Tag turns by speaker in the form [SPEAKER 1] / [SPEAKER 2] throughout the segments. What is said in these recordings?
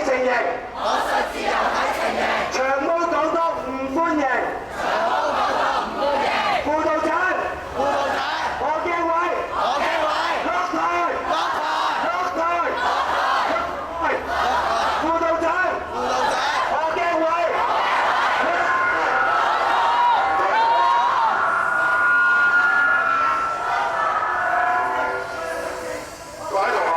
[SPEAKER 1] 情形，長毛港督唔歡迎，輔導長何敬偉落台，輔導長何敬偉。各位同學。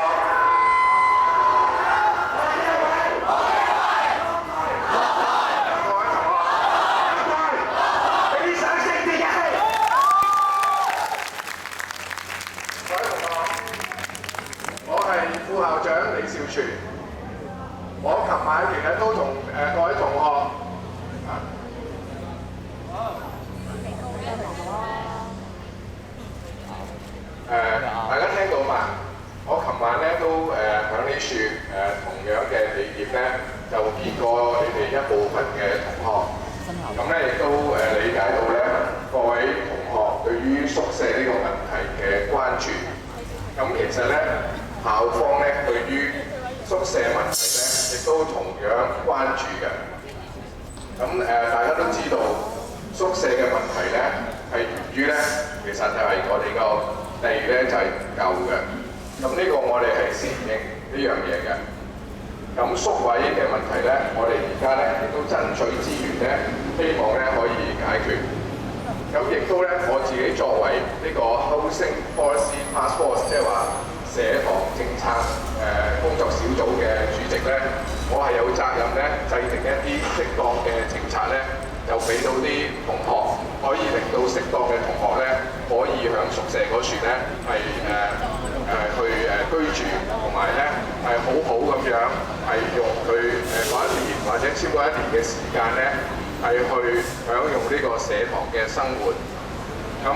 [SPEAKER 1] 副校長李少全，我琴晚其實都同各位同學大家聽到嘛？我琴晚咧都響呢處同樣嘅地點咧，就見過你哋一部分嘅同學，咁咧亦都理解到咧各位同學對於宿舍呢個問題嘅關注。咁其實咧，校方咧對於宿舍問題咧，亦都同樣關注嘅。咁大家都知道宿舍嘅問題咧，係源於咧，其實就係我哋個地咧就係唔夠嘅。咁呢個我哋係承認呢樣嘢嘅。咁宿位嘅問題咧，我哋而家咧亦都爭取資源咧，希望咧可以解決。咁亦都咧，我自己作為呢個 Housing Policy Task Force， 即係話社房政策工作小組嘅主席咧，我係有責任咧制定一啲適當嘅政策咧，就俾到啲同學可以令到適當嘅同學咧可以喺宿舍嗰處咧係去居住，同埋咧係好好咁樣係用佢嗰一年或者超過一年嘅時間咧。係去享用呢個社堂嘅生活。咁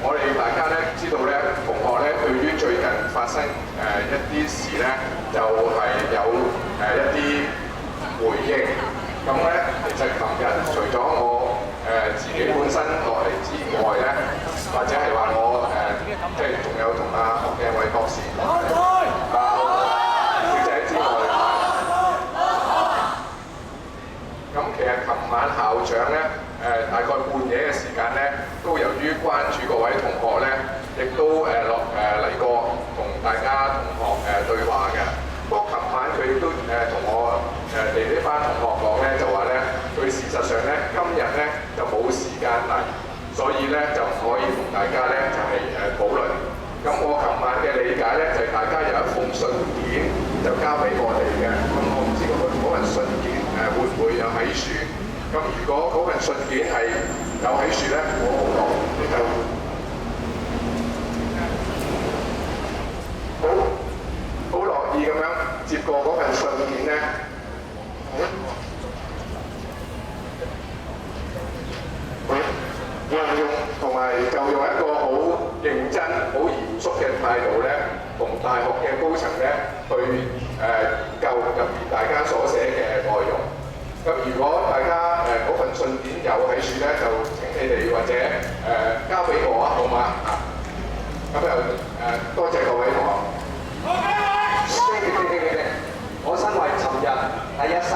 [SPEAKER 1] 我哋大家咧知道咧，同學咧對於最近發生一啲事咧，就係有一啲回應。咁咧，其實琴日除咗我自己本身落嚟之外咧，或者係話我即係仲有同阿何敬偉博士小姐之外。咁其實琴晚校長咧，大概半夜嘅時間咧，都由於關注各位同學咧，亦都嚟過同大家同學對話嘅。不過琴晚佢亦都同我哋呢班同學講咧，就話咧，佢事實上咧今日咧就冇時間嚟，所以咧就唔可以同大家咧就係討論。咁我琴晚嘅理解咧，就係大家有一封信件就交俾我哋嘅。咁我唔知嗰份信件會唔會有喺樹？咁如果嗰份信件係有喺樹咧，我好樂意咁樣接過嗰份信件咧。同埋就用一個好認真、好嚴肅嘅態度咧，同大學嘅高層咧去研究入面大家所寫嘅內容。咁如果大家嗰份信件有喺處咧，就請你哋或者交俾我啊，好嗎？咁就多謝各位同學。
[SPEAKER 2] 我身為尋日第一身